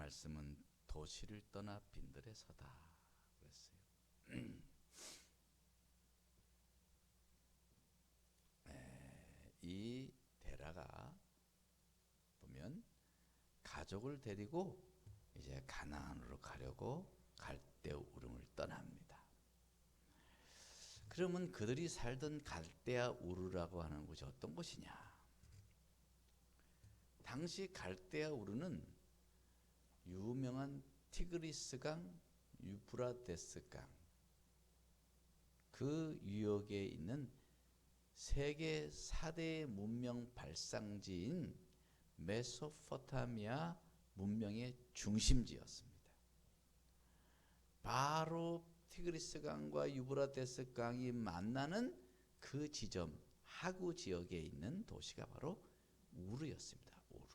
말씀은 도시를 떠나 빈들에 서다 그랬어요. 이 데라가 보면 가족을 데리고 이제 가나안으로 가려고 갈대아 우르를 떠납니다. 그러면 그들이 살던 갈대아 우르라고 하는 곳이 어떤 곳이냐? 당시 갈대아 우르는 유명한 티그리스강, 유프라데스강 그 유역에 있는 세계 4대 문명 발상지인 메소포타미아 문명의 중심지였습니다. 바로 티그리스강과 유브라데스강이 만나는 그 지점 하구 지역에 있는 도시가 바로 우르였습니다. 우르.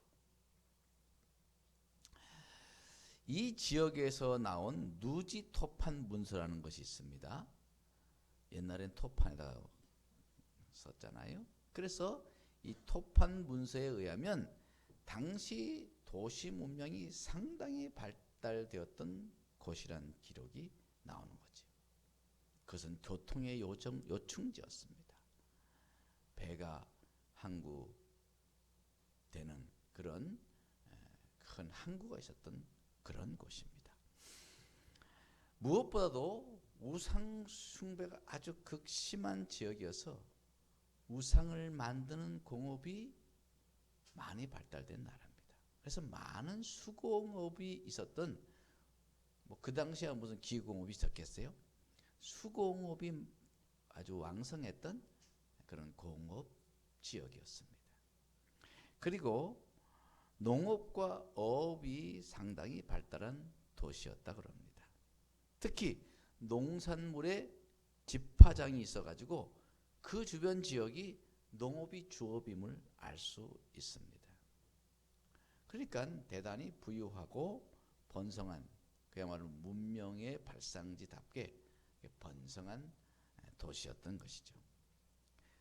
이 지역에서 나온 누지 토판 문서라는 것이 있습니다. 옛날엔 토판에다가 썼잖아요. 그래서 이 토판 문서에 의하면 당시 도시 문명이 상당히 발달되었던 곳이란 기록이 나오는 거죠. 그것은 교통의 요충지였습니다. 배가 항구되는 그런 큰 항구가 있었던 그런 곳입니다. 무엇보다도 우상 숭배가 아주 극심한 지역이어서 우상을 만드는 공업이 많이 발달된 나라입니다. 그래서 많은 수공업이 있었던, 그 당시에 무슨 기계공업이 있었겠어요? 수공업이 아주 왕성했던 그런 공업 지역이었습니다. 그리고 농업과 어업이 상당히 발달한 도시였다 그럽니다. 특히 농산물의 집화장이 있어가지고 그 주변 지역이 농업이 주업임을 알 수 있습니다. 그러니까 대단히 부유하고 번성한, 그야말로 문명의 발상지답게 번성한 도시였던 것이죠.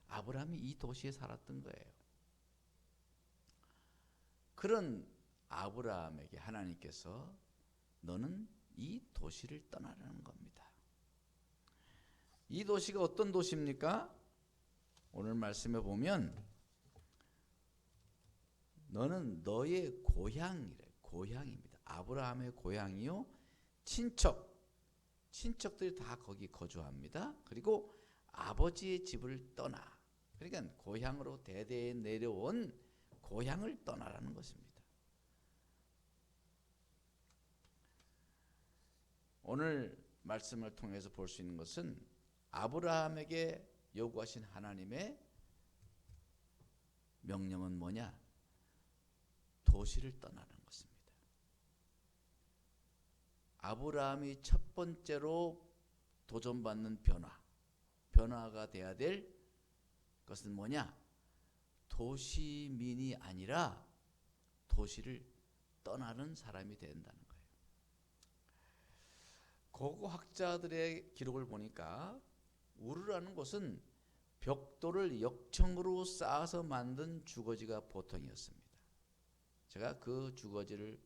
아브라함이 이 도시에 살았던 거예요. 그런 아브라함에게 하나님께서 너는 이 도시를 떠나라는 겁니다. 이 도시가 어떤 도시입니까? 오늘 말씀에 보면 너는 너의 고향입니다. 아브라함의 고향이요, 친척들이 다 거기 거주합니다. 그리고 아버지의 집을 떠나, 그러니까 고향으로 대대에 내려온 고향을 떠나라는 것입니다. 오늘 말씀을 통해서 볼 수 있는 것은 아브라함에게 요구하신 하나님의 명령은 뭐냐? 도시를 떠나는 것입니다. 아브라함이 첫 번째로 도전받는 변화가 돼야 될 것은 뭐냐? 도시민이 아니라 도시를 떠나는 사람이 된다는 거예요. 고고학자들의 기록을 보니까 우르라는 곳은 벽돌을 역청으로 쌓아서 만든 주거지가 보통이었습니다. 제가 그 주거지를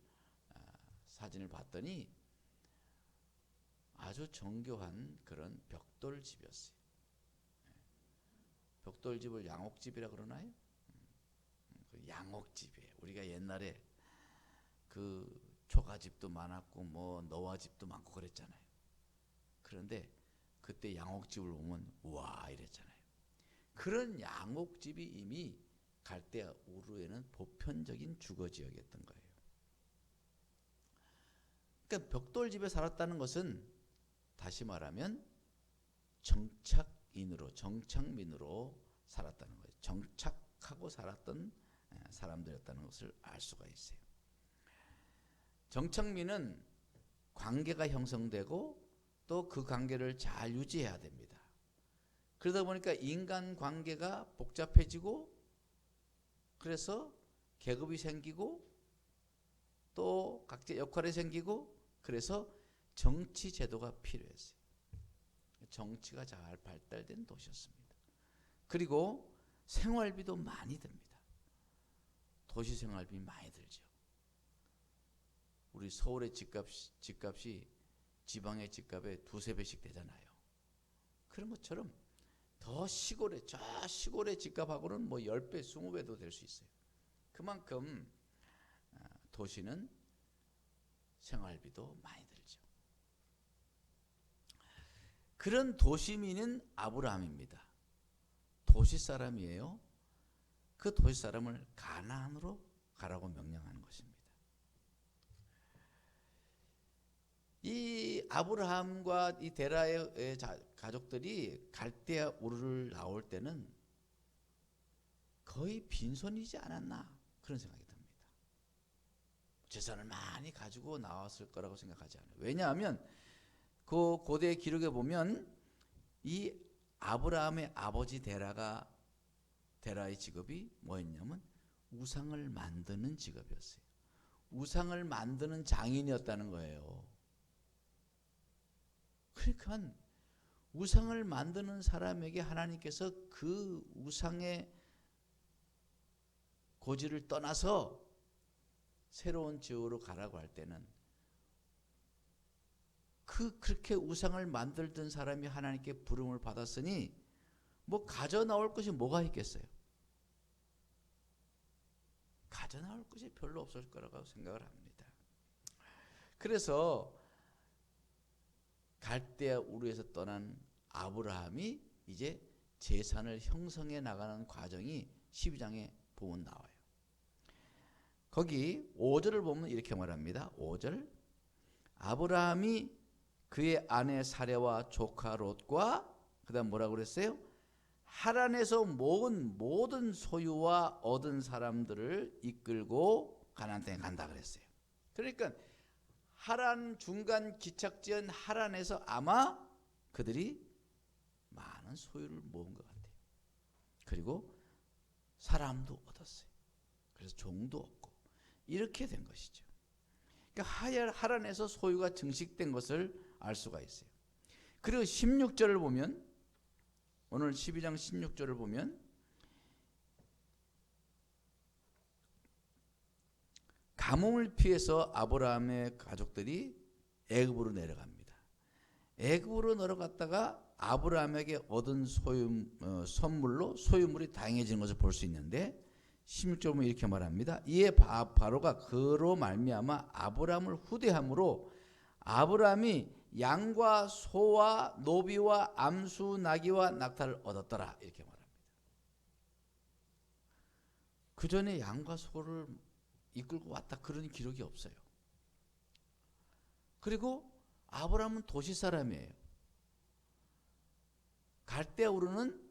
사진을 봤더니 아주 정교한 그런 벽돌집이었어요. 벽돌집을 양옥집이라 그러나요? 양옥집이에요. 우리가 옛날에 그 초가집도 많았고 노화집도 많고 그랬잖아요. 그런데 그때 양옥집을 보면 우와 이랬잖아요. 그런 양옥집이 이미 갈대아 우르에는 보편적인 주거지역이었던 거예요. 그러니까 벽돌집에 살았다는 것은 다시 말하면 정착민으로 살았다는 거예요. 정착하고 살았던 사람들이었다는 것을 알 수가 있어요. 정착민은 관계가 형성되고 또 그 관계를 잘 유지해야 됩니다. 그러다 보니까 인간 관계가 복잡해지고, 그래서 계급이 생기고 또 각자 역할이 생기고, 그래서 정치 제도가 필요했어요. 정치가 잘 발달된 도시였습니다. 그리고 생활비도 많이 듭니다. 도시 생활비 많이 들죠. 우리 서울의 집값이 지방의 집값의 두세 배씩 되잖아요. 그런 것처럼 더 저 시골의 집값하고는 뭐 10배, 20배도 될 수 있어요. 그만큼 도시는 생활비도 많이 들죠. 그런 도시민은 아브라함입니다. 도시 사람이에요. 그 도시 사람을 가나안으로 가라고 명령하는 것입니다. 이 아브라함과 이 데라의 가족들이 갈대아 우르를 나올 때는 거의 빈손이지 않았나 그런 생각이 듭니다. 재산을 많이 가지고 나왔을 거라고 생각하지 않아요. 왜냐하면 그 고대 기록에 보면 이 아브라함의 아버지 데라의 직업이 뭐였냐면 우상을 만드는 직업이었어요. 우상을 만드는 장인이었다는 거예요. 그러니까 우상을 만드는 사람에게 하나님께서 그 우상의 고지를 떠나서 새로운 지으로 가라고 할 때는 그렇게 우상을 만들던 사람이 하나님께 부름을 받았으니 뭐 가져 나올 것이 뭐가 있겠어요? 가져 나올 것이 별로 없을 거라고 생각을 합니다. 그래서 갈대아 우르에서 떠난 아브라함이 이제 재산을 형성해 나가는 과정이 12장에 보면 나와요. 거기 5절을 보면 이렇게 말합니다. 5절 아브라함이 그의 아내 사레와 조카 롯과 그 다음 뭐라고 그랬어요? 하란에서 모은 모든 소유와 얻은 사람들을 이끌고 가나안 땅에 간다 그랬어요. 그러니까 하란 중간 기착지연 하란에서 아마 그들이 많은 소유를 모은 것 같아요. 그리고 사람도 얻었어요. 그래서 종도 얻고 이렇게 된 것이죠. 그러니까 하란에서 소유가 증식된 것을 알 수가 있어요. 그리고 16절을 보면 오늘 12장 16절을 보면 가뭄을 피해서 아브라함의 가족들이 애굽으로 내려갑니다. 애굽으로 내려갔다가 아브라함에게 얻은 선물로 소유물이 다양해지는 것을 볼 수 있는데 16절 보면 이렇게 말합니다. 이에 바로가 그로 말미암아 아브라함을 후대함으로 아브라함이 양과 소와 노비와 암수 나귀와 낙타를 얻었더라 이렇게 말합니다. 그 전에 양과 소를 이끌고 왔다 그런 기록이 없어요. 그리고 아브라함은 도시 사람이에요. 갈대아 우르는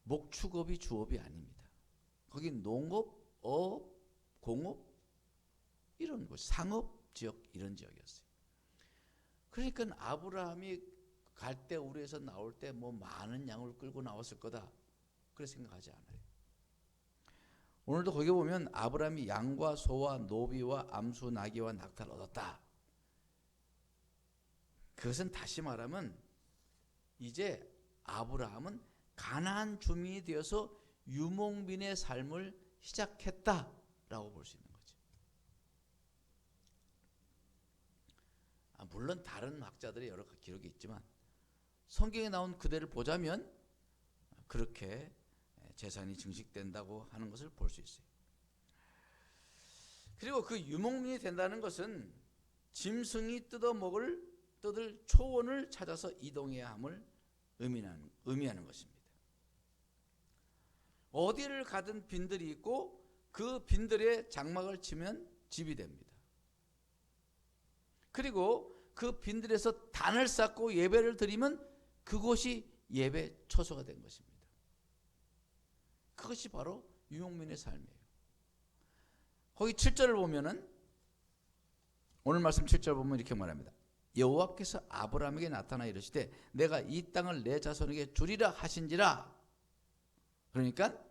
목축업이 주업이 아닙니다. 거기 농업, 어업, 공업 이런 것, 상업 지역 이런 지역이었어요. 그러니까 아브라함이 갈대아 우르에서 나올 때 뭐 많은 양을 끌고 나왔을 거다 그렇게 생각하지 않아요. 오늘도 거기 보면 아브라함이 양과 소와 노비와 암수 나귀와 낙타를 얻었다. 그것은 다시 말하면 이제 아브라함은 가나안 주민이 되어서 유목민의 삶을 시작했다라고 볼 수 있는 거죠. 물론 다른 학자들의 여러 기록이 있지만 성경에 나온 그대를 보자면 그렇게 재산이 증식된다고 하는 것을 볼 수 있어요. 그리고 그 유목민이 된다는 것은 짐승이 뜯을 초원을 찾아서 이동해야 함을 의미하는 것입니다. 어디를 가든 빈들이 있고 그 빈들에 장막을 치면 집이 됩니다. 그리고 그 빈들에서 단을 쌓고 예배를 드리면 그곳이 예배 처소가 된 것입니다. 그것이 바로 유목민의 삶이에요. 거기 7절을 보면은 오늘 말씀 7절 보면 이렇게 말합니다. 여호와께서 아브라함에게 나타나 이르시되 내가 이 땅을 내 자손에게 주리라 하신지라. 그러니까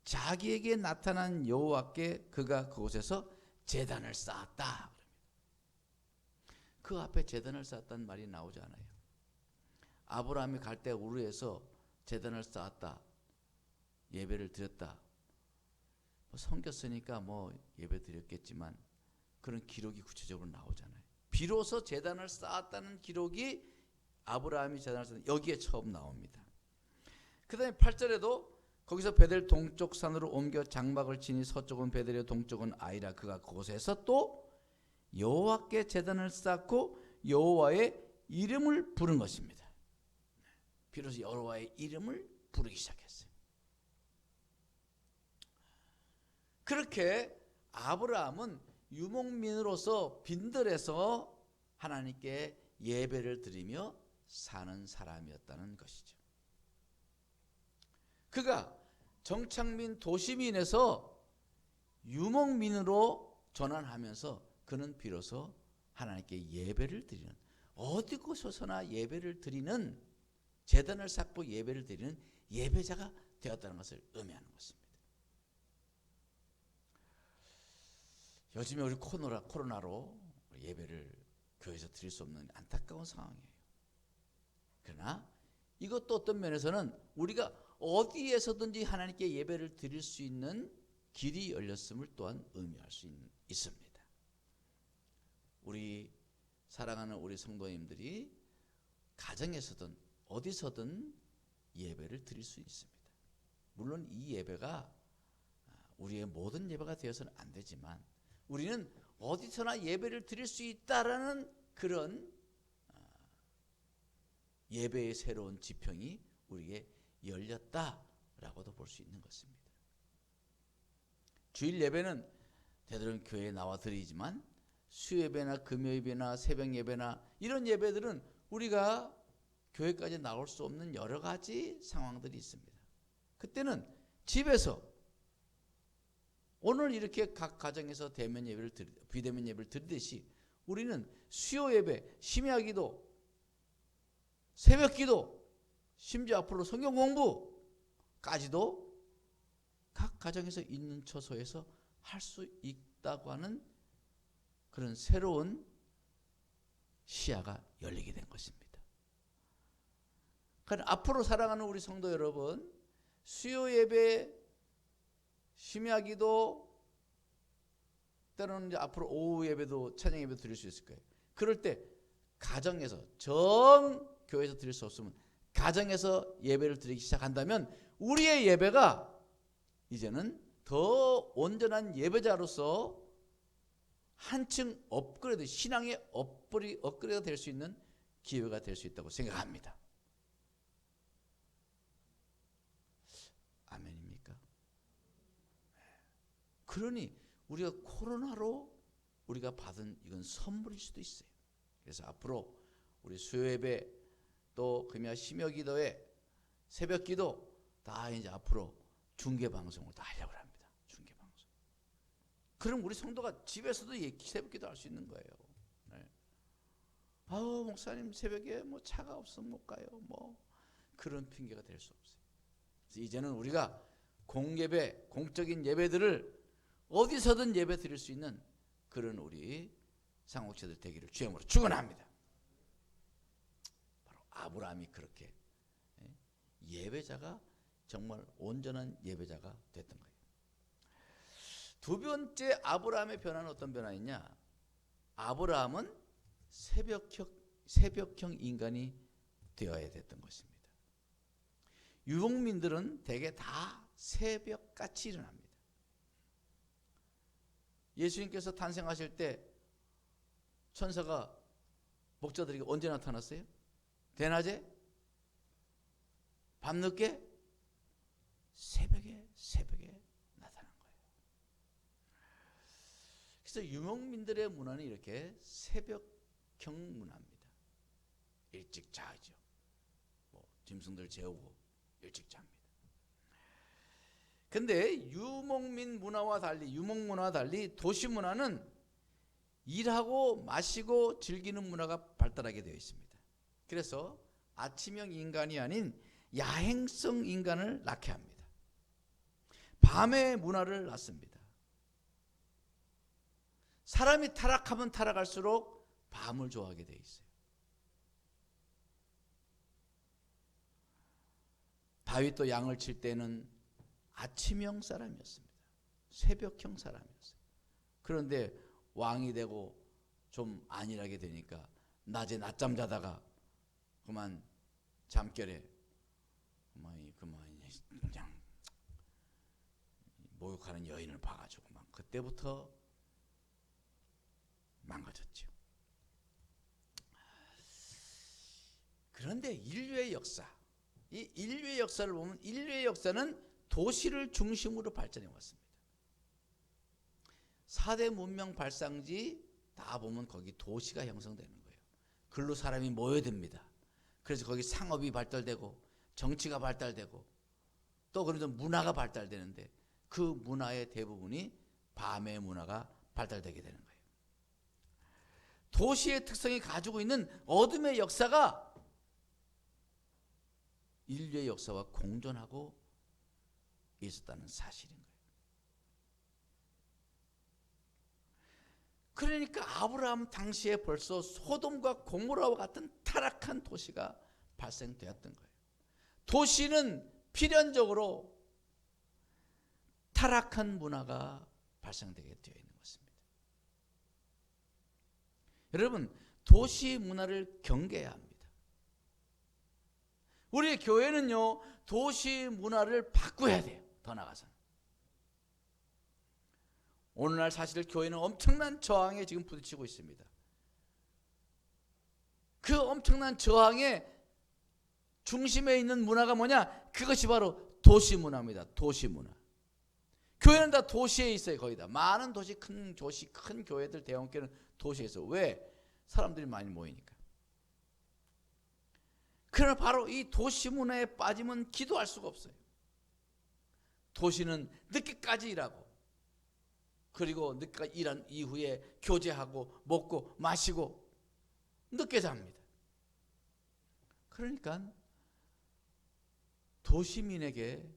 자기에게 나타난 여호와께 그가 그곳에서 제단을 쌓았다. 그 앞에 제단을 쌓았다는 말이 나오지 않아요. 아브라함이 갈대아 우르에서 제단을 쌓았다. 예배를 드렸다. 섬겼으니까 뭐 예배 드렸겠지만 그런 기록이 구체적으로 나오잖아요. 비로소 제단을 쌓았다는 기록이 아브라함이 제단을 쌓았다. 여기에 처음 나옵니다. 그 다음에 8절에도 거기서 베델 동쪽 산으로 옮겨 장막을 치니 서쪽은 베델이요 동쪽은 아이라. 그가 그곳에서 또 여호와께 제단을 쌓고 여호와의 이름을 부른 것입니다. 비로소 여호와의 이름을 부르기 시작했어요. 그렇게 아브라함은 유목민으로서 빈들에서 하나님께 예배를 드리며 사는 사람이었다는 것이죠. 그가 정착민 도시민에서 유목민으로 전환하면서 그는 비로소 하나님께 예배를 드리는, 어디 곳에서나 예배를 드리는, 제단을 쌓고 예배를 드리는 예배자가 되었다는 것을 의미하는 것입니다. 요즘에 우리 코로나로 예배를 교회에서 드릴 수 없는 안타까운 상황이에요. 그러나 이것도 어떤 면에서는 우리가 어디에서든지 하나님께 예배를 드릴 수 있는 길이 열렸음을 또한 의미할 수 있습니다. 우리 사랑하는 우리 성도님들이 가정에서든 어디서든 예배를 드릴 수 있습니다. 물론 이 예배가 우리의 모든 예배가 되어서는 안 되지만 우리는 어디서나 예배를 드릴 수 있다라는 그런 예배의 새로운 지평이 우리에게 열렸다라고도 볼 수 있는 것입니다. 주일 예배는 되도록 교회에 나와 드리지만 수요예배나 금요예배나 새벽예배나 이런 예배들은 우리가 교회까지 나올 수 없는 여러 가지 상황들이 있습니다. 그때는 집에서 오늘 이렇게 각 가정에서 대면 예배를 비대면 예배를 드리듯이 우리는 수요 예배, 심야기도, 새벽기도, 심지어 앞으로 성경 공부까지도 각 가정에서 있는 처소에서 할 수 있다고 하는 그런 새로운 시야가 열리게 된 것입니다. 그러나 앞으로 사랑하는 우리 성도 여러분, 수요 예배, 심야기도, 때로는 이제 앞으로 오후 예배도 찬양 예배 드릴 수 있을 거예요. 그럴 때 가정에서 교회에서 드릴 수 없으면 가정에서 예배를 드리기 시작한다면 우리의 예배가 이제는 더 온전한 예배자로서 한층 업그레이드, 신앙의 업그레이드가 될 수 있는 기회가 될 수 있다고 생각합니다. 아멘입니까? 그러니 우리가 코로나로 우리가 받은 이건 선물일 수도 있어요. 그래서 앞으로 우리 수요예배 또 금요 심야기도회 새벽기도 다 이제 앞으로 중계방송을 다 하려고 합니다. 중계방송. 그럼 우리 성도가 집에서도 새벽기도 할 수 있는 거예요. 네. 아우 목사님 새벽에 뭐 차가 없으면 못 가요. 뭐 그런 핑계가 될 수 없어요. 그래서 이제는 우리가 공예배, 공적인 예배들을 어디서든 예배 드릴 수 있는 그런 우리 상옥체들 되기를 주님으로 축원합니다. 바로 아브라함이 그렇게 예배자가 정말 온전한 예배자가 됐던 거예요. 두 번째 아브라함의 변화는 어떤 변화였냐? 아브라함은 새벽형 인간이 되어야 됐던 것입니다. 유목민들은 대개 다 새벽같이 일어납니다. 예수님께서 탄생하실 때 천사가 목자들에게 언제 나타났어요? 대낮에? 밤늦게? 새벽에 나타난 거예요. 그래서 유목민들의 문화는 이렇게 새벽형 문화입니다. 일찍 자죠. 뭐 짐승들 재우고 일찍 잡니다. 근데 유목민 문화와 달리, 유목 문화와 달리 도시 문화는 일하고 마시고 즐기는 문화가 발달하게 되어 있습니다. 그래서 아침형 인간이 아닌 야행성 인간을 낳게 합니다. 밤의 문화를 낳습니다. 사람이 타락하면 타락할수록 밤을 좋아하게 되어 있어요. 다윗도 양을 칠 때는 아침형 사람이었습니다. 새벽형 사람이었어요. 그런데 왕이 되고 좀 안일하게 되니까 낮에 낮잠 자다가 그만 잠결에 그만 그냥 목욕하는 여인을 봐가지고 막 그때부터 망가졌죠. 그런데 인류의 역사, 이 인류의 역사를 보면 인류의 역사는 도시를 중심으로 발전해 왔습니다. 4대 문명 발상지 다 보면 거기 도시가 형성되는 거예요. 글로 사람이 모여듭니다. 그래서 거기 상업이 발달되고 정치가 발달되고 또 그러면서 문화가 발달되는데 그 문화의 대부분이 밤의 문화가 발달되게 되는 거예요. 도시의 특성이 가지고 있는 어둠의 역사가 인류의 역사와 공존하고 있었다는 사실인 거예요. 그러니까 아브라함 당시에 벌써 소돔과 고모라와 같은 타락한 도시가 발생되었던 거예요. 도시는 필연적으로 타락한 문화가 발생되게 되어 있는 것입니다. 여러분, 도시 문화를 경계해야 합니다. 우리 교회는요, 도시 문화를 바꿔야 돼요. 더 나아가서는. 오늘날 사실 교회는 엄청난 저항에 지금 부딪히고 있습니다. 그 엄청난 저항의 중심에 있는 문화가 뭐냐? 그것이 바로 도시 문화입니다. 도시 문화. 교회는 다 도시에 있어요. 거의 다. 많은 도시, 큰 도시, 큰 교회들, 대형교회는 도시에 있어요. 왜? 사람들이 많이 모이니까. 그러나 바로 이 도시 문화에 빠지면 기도할 수가 없어요. 도시는 늦게까지 일하고 그리고 늦게까지 일한 이후에 교제하고 먹고 마시고 늦게 잡니다. 그러니까 도시민에게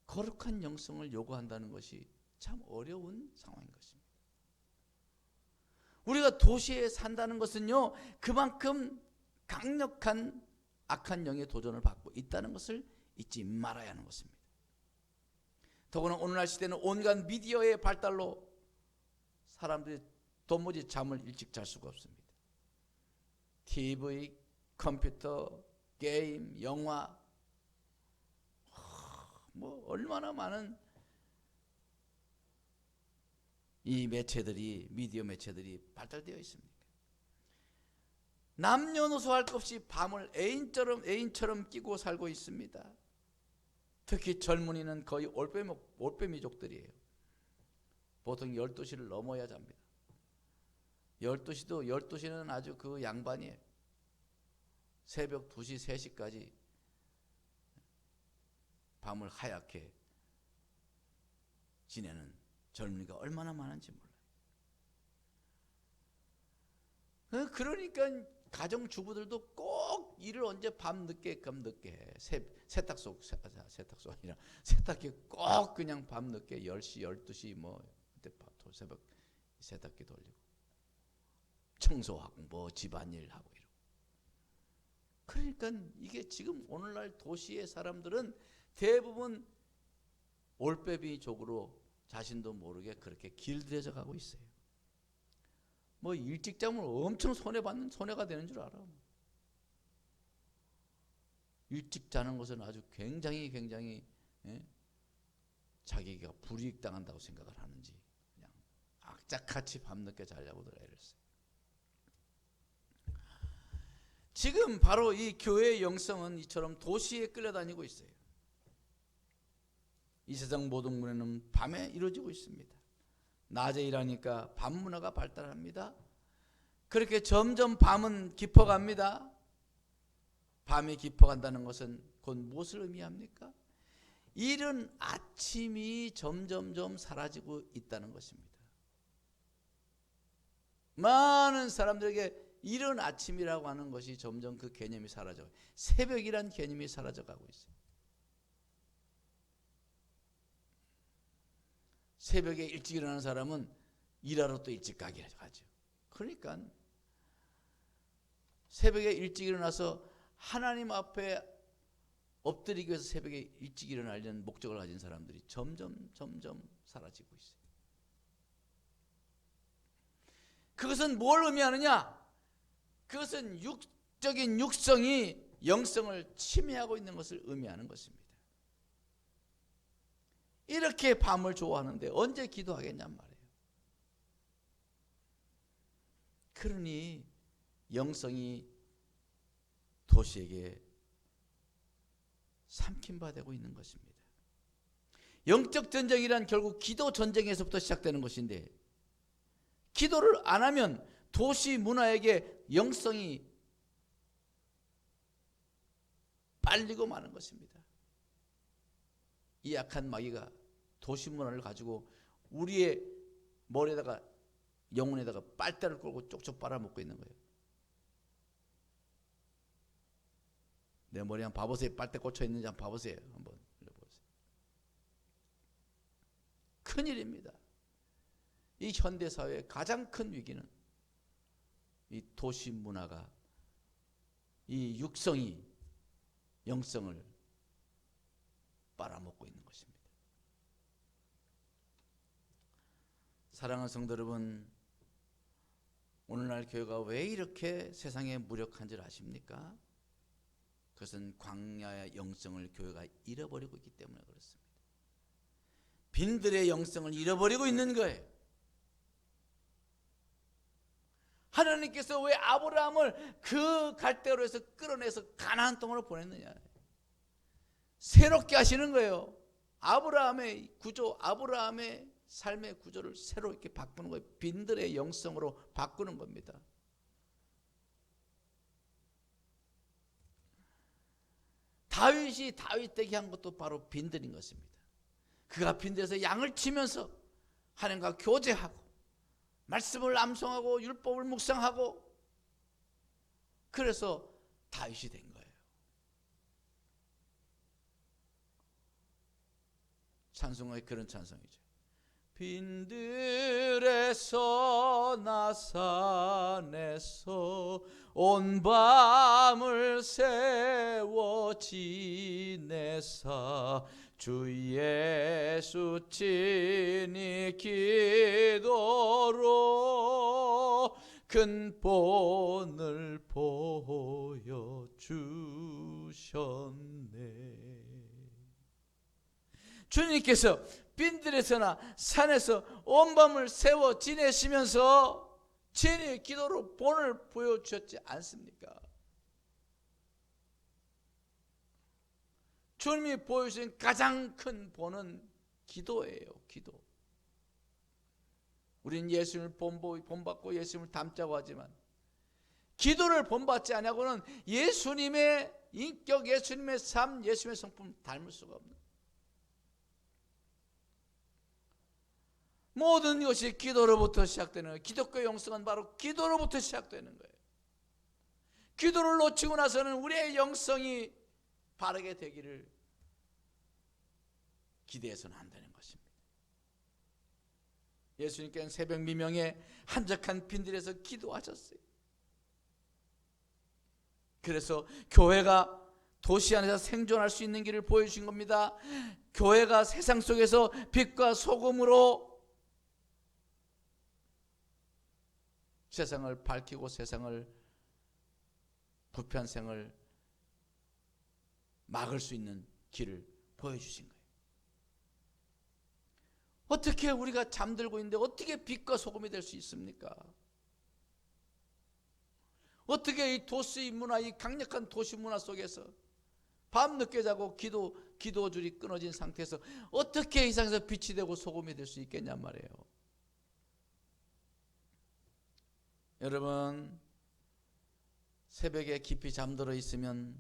거룩한 영성을 요구한다는 것이 참 어려운 상황인 것입니다. 우리가 도시에 산다는 것은요, 그만큼 강력한 악한 영의 도전을 받고 있다는 것을 잊지 말아야 하는 것입니다. 더구나 오늘날 시대는 온갖 미디어의 발달로 사람들이 도무지 잠을 일찍 잘 수가 없습니다. TV, 컴퓨터, 게임, 영화, 뭐 얼마나 많은 이 매체들이, 미디어 매체들이 발달되어 있습니까? 남녀노소 할 것 없이 밤을 애인처럼 끼고 살고 있습니다. 특히 젊은이는 거의 올빼미족들이에요. 보통 12시를 넘어야 잡니다. 12시는 아주 그 양반이에요. 새벽 2시, 3시까지 밤을 하얗게 지내는 젊은이가 얼마나 많은지 몰라요. 그러니까 가정주부들도 꼭 일을 언제 밤늦게 해. 세탁소 아니라 세탁기 꼭 그냥 밤늦게 10시, 12시 뭐 그때 새벽 세탁기 돌리고 청소하고 뭐 집안일 하고 이러고. 그러니까 이게 지금 오늘날 도시의 사람들은 대부분 올빼미족으로 자신도 모르게 그렇게 길들여져 가고 있어요. 뭐 일찍 자면 엄청 손해가 되는 줄 알아. 일찍 자는 것은 아주 굉장히 자기가 불이익 당한다고 생각을 하는지 그냥 악착같이 밤늦게 자려고들 애를 써요. 지금 바로 이 교회의 영성은 이처럼 도시에 끌려다니고 있어요. 이 세상 모든 문화는 밤에 이루어지고 있습니다. 낮에 일하니까 밤 문화가 발달합니다. 그렇게 점점 밤은 깊어갑니다. 밤이 깊어간다는 것은 곧 무엇을 의미합니까? 이른 아침이 점점점 사라지고 있다는 것입니다. 많은 사람들에게 이른 아침이라고 하는 것이 점점 그 개념이 사라져요. 새벽이란 개념이 사라져가고 있어요. 새벽에 일찍 일어나는 사람은 일하러 또 일찍 가게 하죠. 그러니까 새벽에 일찍 일어나서 하나님 앞에 엎드리기 위해서 새벽에 일찍 일어나려는 목적을 가진 사람들이 점점 사라지고 있어요. 그것은 뭘 의미하느냐? 그것은 육적인 육성이 영성을 침해하고 있는 것을 의미하는 것입니다. 이렇게 밤을 좋아하는데 언제 기도하겠냔 말이에요. 그러니 영성이 도시에게 삼킴바 되고 있는 것입니다. 영적 전쟁이란 결국 기도 전쟁에서부터 시작되는 것인데, 기도를 안 하면 도시 문화에게 영성이 빨리고 마는 것입니다. 이 약한 마귀가 도시 문화를 가지고 우리의 머리에다가 영혼에다가 빨대를 끌고 쪽쪽 빨아먹고 있는 거예요. 내 머리에 한번 봐보세요. 빨대 꽂혀 있는지 한번 봐보세요. 한번 보세요. 큰일입니다. 이 현대사회의 가장 큰 위기는 이 도시 문화가 이 육성이 영성을 빨아먹고 있는 것입니다. 사랑하는 성도 여러분, 오늘날 교회가 왜 이렇게 세상에 무력한 줄 아십니까? 그것은 광야의 영성을 교회가 잃어버리고 있기 때문에 그렇습니다. 빈들의 영성을 잃어버리고 있는 거예요. 하나님께서 왜 아브라함을 그 갈대로에서 끌어내서 가나안 땅으로 보냈느냐? 새롭게 하시는 거예요. 아브라함의 구조, 아브라함의 삶의 구조를 새로 이렇게 바꾸는 거예요. 빈들의 영성으로 바꾸는 겁니다. 다윗이 다윗 되게 한 것도 바로 빈들인 것입니다. 그가 빈들에서 양을 치면서 하나님과 교제하고 말씀을 암송하고 율법을 묵상하고, 그래서 다윗이 된 거예요. 찬송의 그런 찬송이죠. 빈들에서 나산에서 온 밤을 세워 지내사 주 예수 친히 기도로 근본을 보여주셨네. 주님께서 빈들에서나 산에서 온 밤을 세워 지내시면서 친히 기도로 본을 보여주셨지 않습니까? 주님이 보여주신 가장 큰 본은 기도예요. 기도. 우리는 예수님을 본받고 예수님을 닮자고 하지만 기도를 본받지 않고는 예수님의 인격, 예수님의 삶, 예수님의 성품을 닮을 수가 없는, 모든 것이 기도로부터 시작되는 거예요. 기독교 영성은 바로 기도로부터 시작되는 거예요. 기도를 놓치고 나서는 우리의 영성이 바르게 되기를 기대해서는 안 되는 것입니다. 예수님께서는 새벽 미명에 한적한 빈들에서 기도하셨어요. 그래서 교회가 도시 안에서 생존할 수 있는 길을 보여주신 겁니다. 교회가 세상 속에서 빛과 소금으로 세상을 밝히고 세상을 부패한 생을 막을 수 있는 길을 보여주신 거예요. 어떻게 우리가 잠들고 있는데 어떻게 빛과 소금이 될 수 있습니까? 어떻게 이 도시 문화, 이 강력한 도시 문화 속에서 밤늦게 자고 기도줄이 끊어진 상태에서 어떻게 이 세상에서 빛이 되고 소금이 될 수 있겠냔 말이에요. 여러분, 새벽에 깊이 잠들어 있으면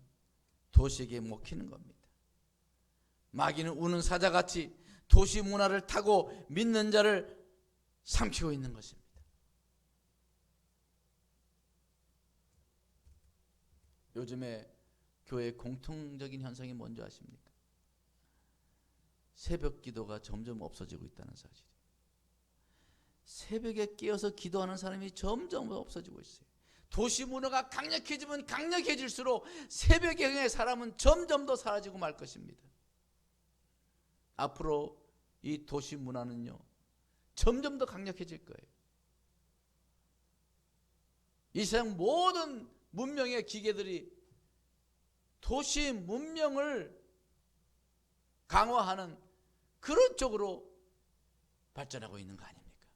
도시에게 먹히는 겁니다. 마귀는 우는 사자같이 도시 문화를 타고 믿는 자를 삼키고 있는 것입니다. 요즘에 교회의 공통적인 현상이 뭔지 아십니까? 새벽 기도가 점점 없어지고 있다는 사실이에요. 새벽에 깨어서 기도하는 사람이 점점 없어지고 있어요. 도시 문화가 강력해지면 강력해질수록 새벽의 사람은 점점 더 사라지고 말 것입니다. 앞으로 이 도시 문화는요 점점 더 강력해질 거예요. 이 세상 모든 문명의 기계들이 도시 문명을 강화하는 그런 쪽으로 발전하고 있는 거 아닙니까?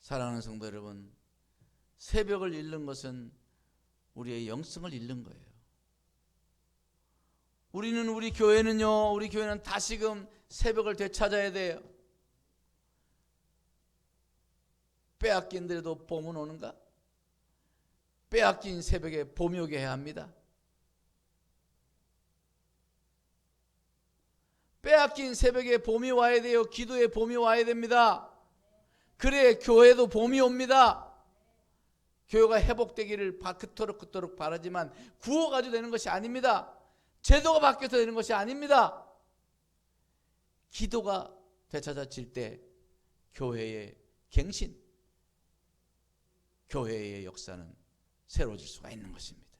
사랑하는 성도 여러분, 새벽을 잃는 것은 우리의 영성을 잃는 거예요. 우리 교회는 다시금 새벽을 되찾아야 돼요. 빼앗긴 데도 봄은 오는가? 빼앗긴 새벽에 봄이 오게 해야 합니다. 빼앗긴 새벽에 봄이 와야 돼요. 기도에 봄이 와야 됩니다. 그래 교회도 봄이 옵니다. 교회가 회복되기를 그토록 바라지만 구호가지고 되는 것이 아닙니다. 제도가 바뀌어서 되는 것이 아닙니다. 기도가 되찾아질 때 교회의 갱신, 교회의 역사는 새로워질 수가 있는 것입니다.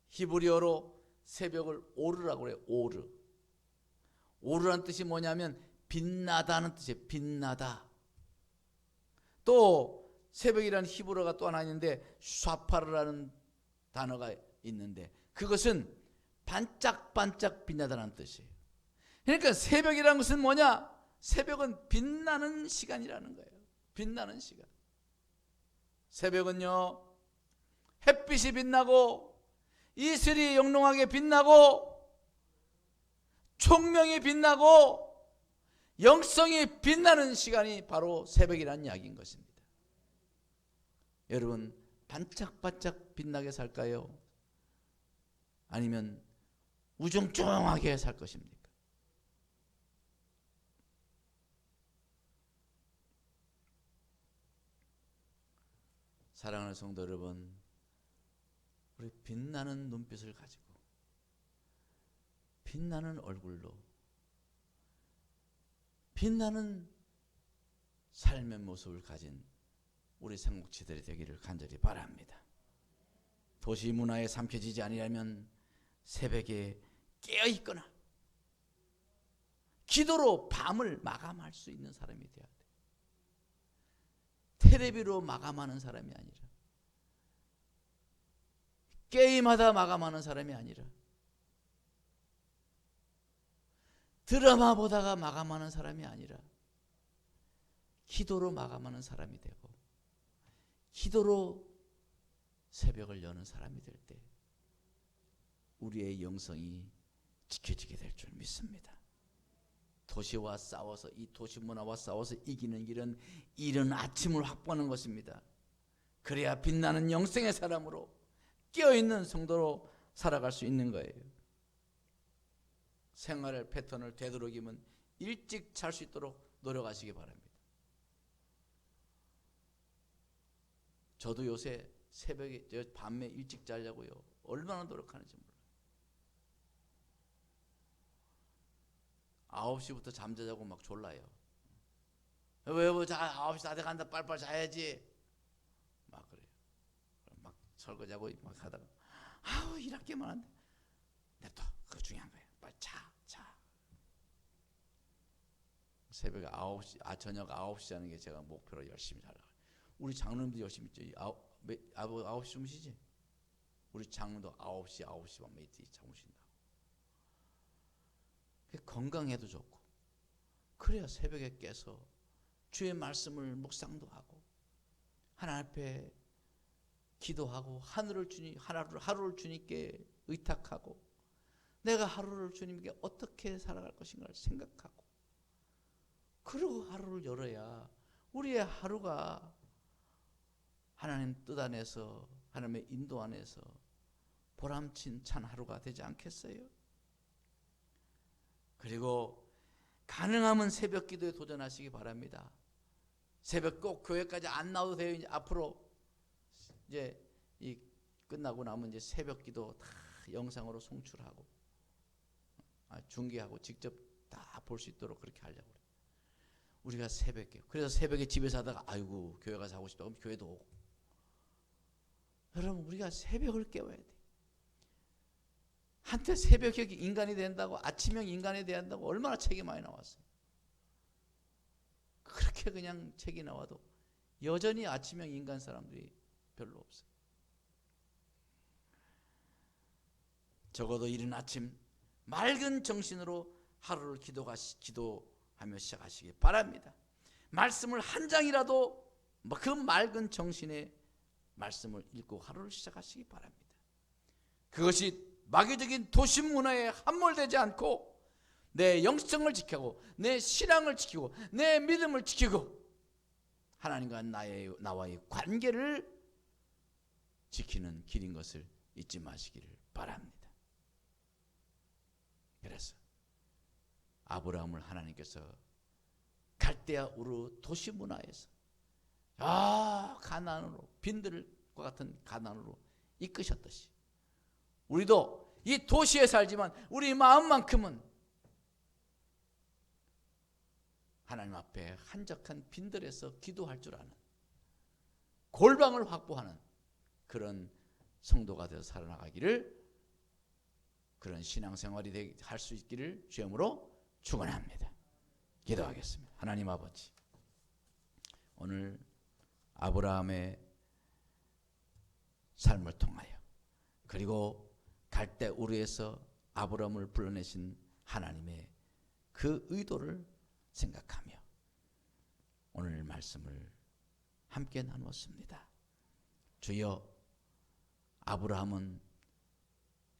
히브리어로 새벽을 오르라고 그래요. 오르라는 뜻이 뭐냐면 빛나다는 뜻이에요. 빛나다. 또 새벽이라는 히브리어가 또 하나 있는데 샤파르라는 단어가 있는데 그것은 반짝반짝 빛나다는 뜻이에요. 그러니까 새벽이라는 것은 뭐냐? 새벽은 빛나는 시간이라는 거예요. 빛나는 시간. 새벽은요, 햇빛이 빛나고 이슬이 영롱하게 빛나고 총명이 빛나고 영성이 빛나는 시간이 바로 새벽이라는 이야기인 것입니다. 여러분, 반짝반짝 빛나게 살까요? 아니면 우중충하게 살 것입니까? 사랑하는 성도 여러분, 우리 빛나는 눈빛을 가지고 빛나는 얼굴로 빛나는 삶의 모습을 가진 우리 삼국지들이 되기를 간절히 바랍니다. 도시 문화에 삼켜지지 아니하면 새벽에 깨어있거나 기도로 밤을 마감할 수 있는 사람이 되어야 돼. 테레비로 마감하는 사람이 아니라, 게임하다 마감하는 사람이 아니라, 드라마 보다가 마감하는 사람이 아니라 기도로 마감하는 사람이 되고 기도로 새벽을 여는 사람이 될 때 우리의 영성이 지켜지게 될 줄 믿습니다. 도시와 싸워서, 이 도시 문화와 싸워서 이기는 길은 이른 아침을 확보하는 것입니다. 그래야 빛나는 영성의 사람으로 깨어있는 성도로 살아갈 수 있는 거예요. 생활의 패턴을 되도록이면 일찍 잘 수 있도록 노력하시기 바랍니다. 저도 요새 새벽에 밤에 일찍 자려고요 얼마나 노력하는지 몰라요. 9시부터 잠자자고 막 졸라요. 왜 자, 9시 다 돼간다, 빨리빨리 자야지 막 그래요. 막 설거지하고 막 하다가 아우 일할 게 많은데 냅둬, 그거 중요한 거예요. 빨리 자. 새벽에 9시, 저녁 9시 자는 게 제가 목표로 열심히 살아요. 우리 장로님도 열심히 있죠. 9시 주무시지? 우리 장로도 9시 반 매일 주무신다고. 건강에도 좋고, 그래야 새벽에 깨서 주의 말씀을 묵상도 하고 하나님 앞에 기도하고 하루를 주님께 의탁하고 내가 하루를 주님께 어떻게 살아갈 것인가를 생각하고 그리고 하루를 열어야 우리의 하루가 하나님 뜻 안에서, 하나님의 인도 안에서 보람찬 하루가 되지 않겠어요? 그리고 가능하면 새벽 기도에 도전하시기 바랍니다. 새벽 꼭 교회까지 안 나와도 돼요. 이제 앞으로 이제 이 끝나고 나면 이제 새벽 기도 다 영상으로 송출하고 중계하고 직접 다 볼 수 있도록 그렇게 하려고 그래요. 우리가 새벽에, 그래서 새벽에 집에서 하다가 아이고 교회 가서 하고 싶다 그럼 교회도 오고. 여러분, 우리가 새벽을 깨워야 돼. 한때 새벽에 인간이 된다고, 아침형 인간이 된다고 얼마나 책이 많이 나왔어요. 그렇게 그냥 책이 나와도 여전히 아침형 인간 사람들이 별로 없어요. 적어도 이른 아침 맑은 정신으로 하루를 기도하며 시작하시기 바랍니다. 말씀을 한 장이라도 그 맑은 정신에 말씀을 읽고 하루를 시작하시기 바랍니다. 그것이 마귀적인 도심 문화에 함몰되지 않고 내 영성을 지키고 내 신앙을 지키고 내 믿음을 지키고 하나님과 나와의 관계를 지키는 길인 것을 잊지 마시기를 바랍니다. 그래서 아브라함을 하나님께서 갈대아 우르 도시 문화에서 가나안으로 빈들과 같은 가나안으로 이끄셨듯이 우리도 이 도시에 살지만 우리 마음만큼은 하나님 앞에 한적한 빈들에서 기도할 줄 아는 골방을 확보하는 그런 성도가 되어 살아나가기를, 그런 신앙생활이 할 수 있기를 주님으로 축원합니다. 기도하겠습니다. 하나님 아버지, 오늘 아브라함의 삶을 통하여 그리고 갈대 우르에서 아브라함을 불러내신 하나님의 그 의도를 생각하며 오늘 말씀을 함께 나누었습니다. 주여, 아브라함은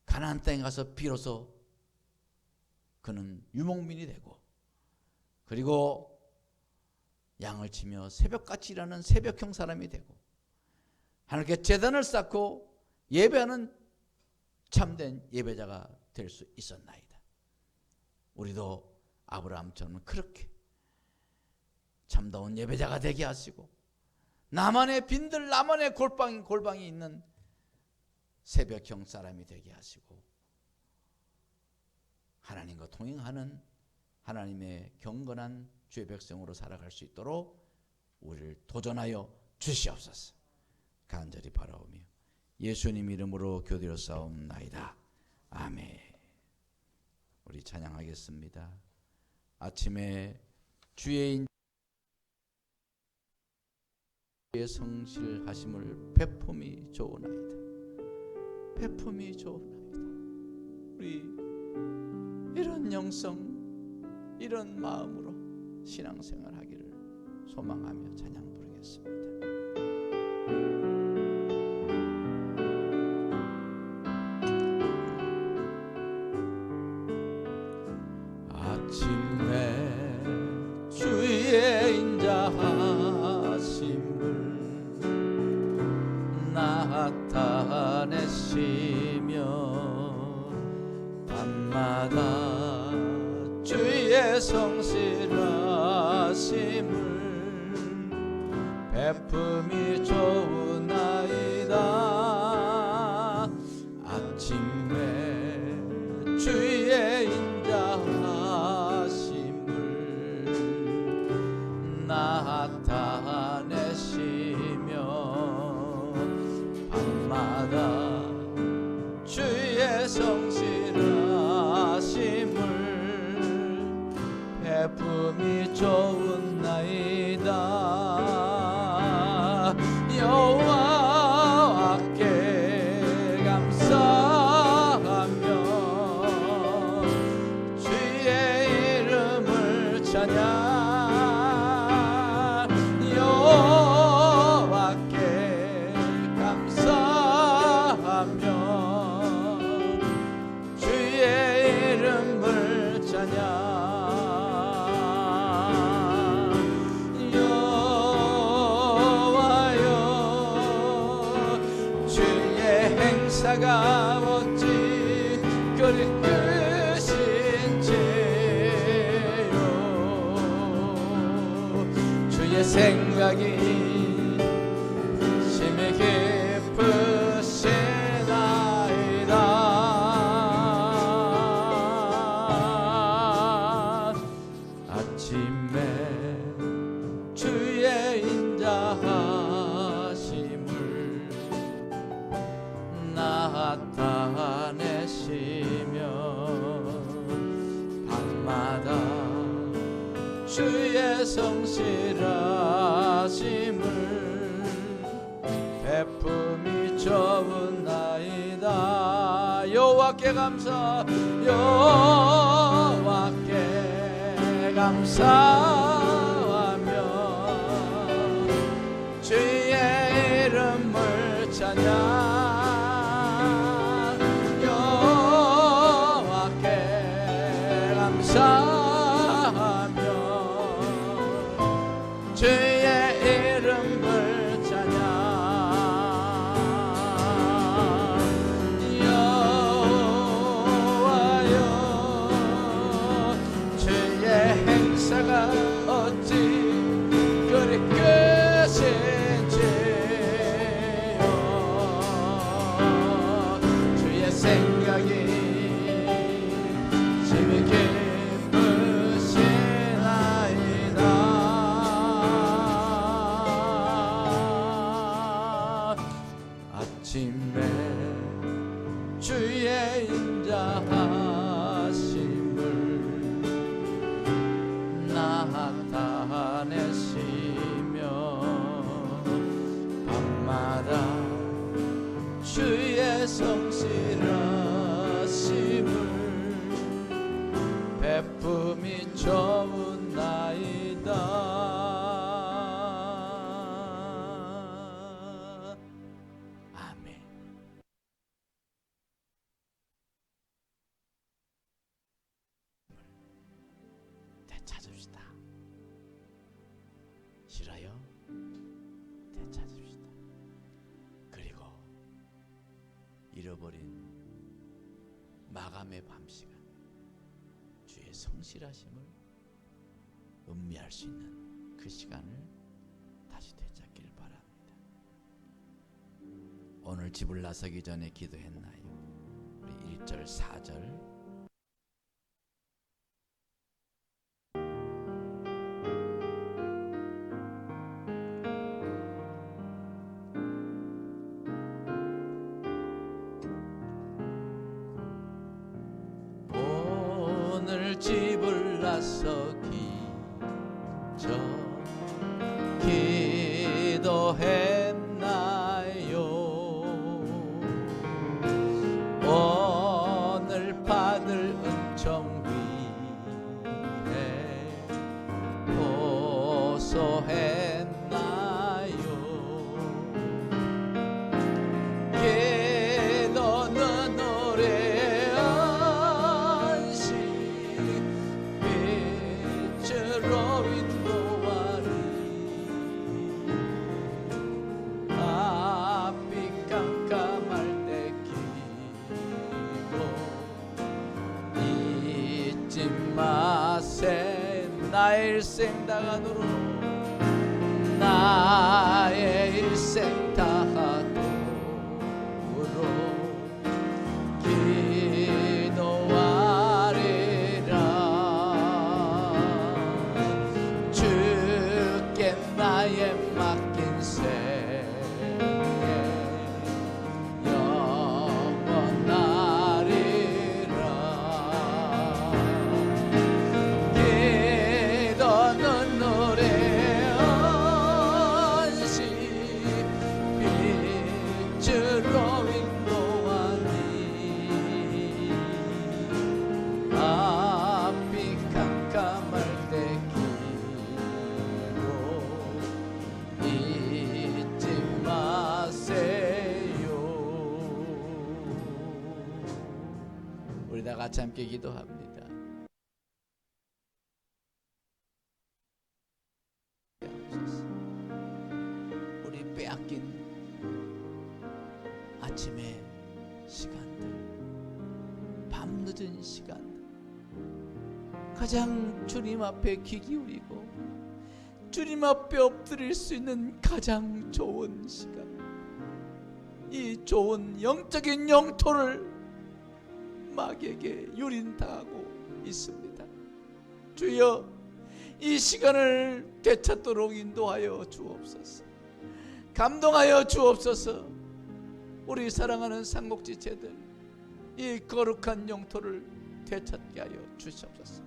가나안 땅에 가서 비로소 그는 유목민이 되고 그리고 양을 치며 새벽같이 일하는 새벽형 사람이 되고 하나님께 제단을 쌓고 예배하는 참된 예배자가 될 수 있었나이다. 우리도 아브라함처럼 그렇게 참다운 예배자가 되게 하시고 나만의 빈들, 나만의 골방이 있는 새벽형 사람이 되게 하시고 하나님과 동행하는 하나님의 경건한 주의 백성으로 살아갈 수 있도록 우리를 도전하여 주시옵소서. 간절히 바라오며 예수님 이름으로 교드렸사옵나이다. 아멘. 우리 찬양하겠습니다. 아침에 주의 성실하심을 베품이 좋으나이다. 베품이 좋으나이다. 우리 이런 영성, 이런 마음으로 신앙생활 하기를 소망하며 찬양 부르겠습니다. 아침에 주의 인자하심을 나타내시며 밤마다 주의 성실하심을 베품이 좋으나이다. 아침에 주의 인자하심을 나타내시며 밤마다 주의 성실하심을 베품이 좋으나이다. 여호와께 감사하며 주의 이름을 찬양. 여호와께 감사하며 주의 이름을 찬양. 행사가 어찌 그리 크신지요. 주의 생각이 심히 깊으시나이다. 아침에 주의 인자하심을 나타내시며 밤마다 주의 성실하심을 베품이 좋으나이다. 여호와께 감사, 여호와께 감사하며 주의 이름을 찬양. 여호와께 감사하며 주의 이름을 찬양. 여호와여 주의 행사가 어찌 그리 크신지요. 주의 생각이 심히 기쁘시나이다. 아침에 주의 인자하심을 나타내시며 밤마다 주의 성실하심을 베품이 좋으나이다. 아멘. 되찾읍시다. 싫어요? 되찾읍시다. 그리고 잃어버린 마감의 밤시간 주의 성실하심을 음미할 수 있는 그 시간을 다시 되찾기를 바랍니다. 오늘 집을 나서기 전에 기도했나요? 우리 1절 4절 오늘 집을 나서기 전 기도했나요? 오늘 받을 은총 위해 호소했나요? 기도는 우리의 안식 빛으로 인도하리. 앞이 깜깜할 때 기도 잊지 마세. 나의 일생 다하도록 나의 일생 다하도록 기도하리라. 주께 나의 맡긴 생애 영원하리라. 기도는 우리의 안식 빛으로 인도하니. 앞이 깜깜할 때 기도 잊지 마세요. 우리 다 같이 함께 기도합니다. 우리 빼앗긴 아침의 시간들, 밤늦은 시간들, 가장 주님 앞에 귀 기울이고 주님 앞에 엎드릴 수 있는 가장 좋은 시간, 이 좋은 영적인 영토를 마귀에게 유린당하고 있습니다. 주여, 이 시간을 되찾도록 인도하여 주옵소서. 감동하여 주옵소서. 우리 사랑하는 삼국지체들, 이 거룩한 영토를 되찾게 하여 주시옵소서.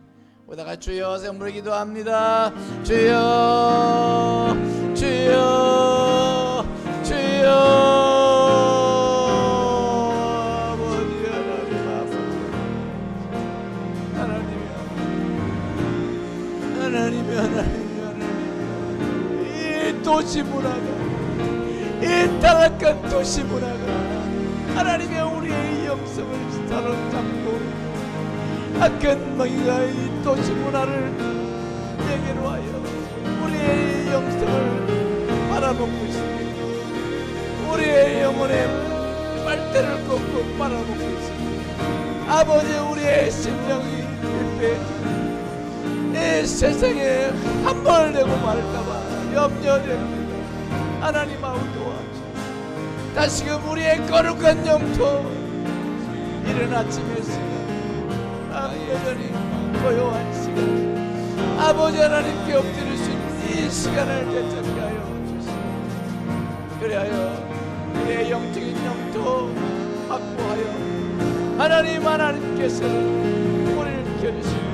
보다가 주여 선물을 기도합니다. 주여 주여 주여 아버지 하나님 이 도시 문화가 이 타락한 도시 문화가 하나님의 우리의 영성을 사로잡고 악한 마귀가 이 도시 문화를 내게로 하여 우리의 영성을 빨아먹고 있습니다. 우리의 영혼의 빨대를 꺾고 빨아먹고 있습니다. 아버지 우리의 심령이 이 세상에 한 번을 내고 말까봐 염려됩니다. 하나님 아버지 도와주시옵소서. 다시금 우리의 거룩한 영토 이른 아침의 시간 여전히 고요한 시간 아버지 하나님께 엎드릴 수 있는 이 시간을 되찾게 하여 주시옵소서. 그리하여 우리의 영적인 영토 확보하여 하나님께서 우리를 지켜주시고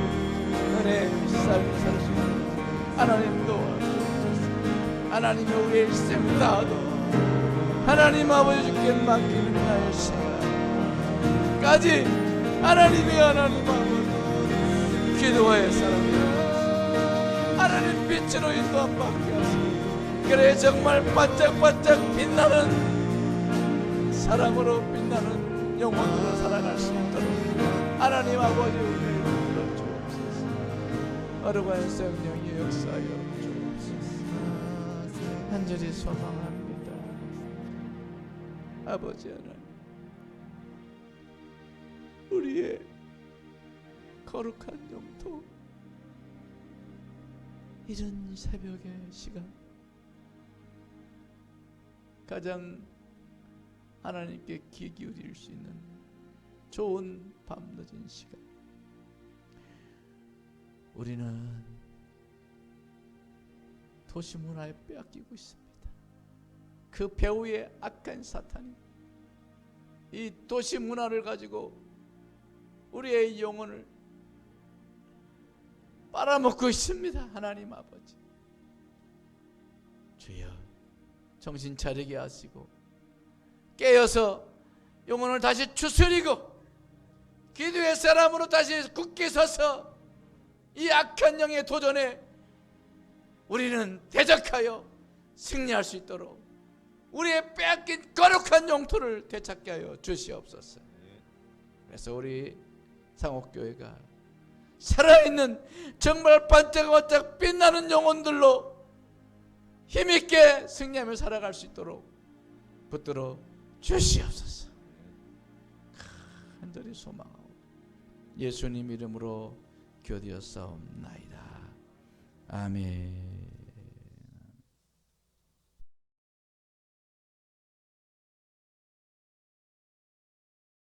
은혜의 삶을 살 수 있는 하나님 도와주옵소서. 하나님의 우리의 일생 다하도 하나님 아버지 주께 맡기는 나의 시간까지 하나님의 하나님 아버지 기도의 사랑이여 하나님 빛으로 인도함 받게 하시고 그래 정말 반짝반짝 빛나는 사랑으로 빛나는 영혼으로 살아갈 수 있도록 하나님 아버지 우리를 불러 주옵소서. 어르바의 성령이 역사하여 주옵소서. 간절히 소망합니다. 아버지 하나님 우리의 거룩한 영토 이른 새벽의 시간 가장 하나님께 귀 기울일 수 있는 좋은 밤늦은 시간 우리는 도시 문화에 빼앗기고 있습니다. 그 배후의 악한 사탄이 이 도시 문화를 가지고 우리의 영혼을 빨아먹고 있습니다. 하나님 아버지 주여 정신 차리게 하시고 깨어서 영혼을 다시 추스리고 기도의 사람으로 다시 굳게 서서 이 악한 영의 도전에 우리는 대적하여 승리할 수 있도록 우리의 빼앗긴 거룩한 영토를 되찾게 하여 주시옵소서. 그래서 우리 상옥교회가 살아있는 정말 반짝반짝 빛나는 영혼들로 힘있게 승리하며 살아갈 수 있도록 붙들어 주시옵소서. 간절히 소망하고 예수님 이름으로 기도하옵나이다. 아멘.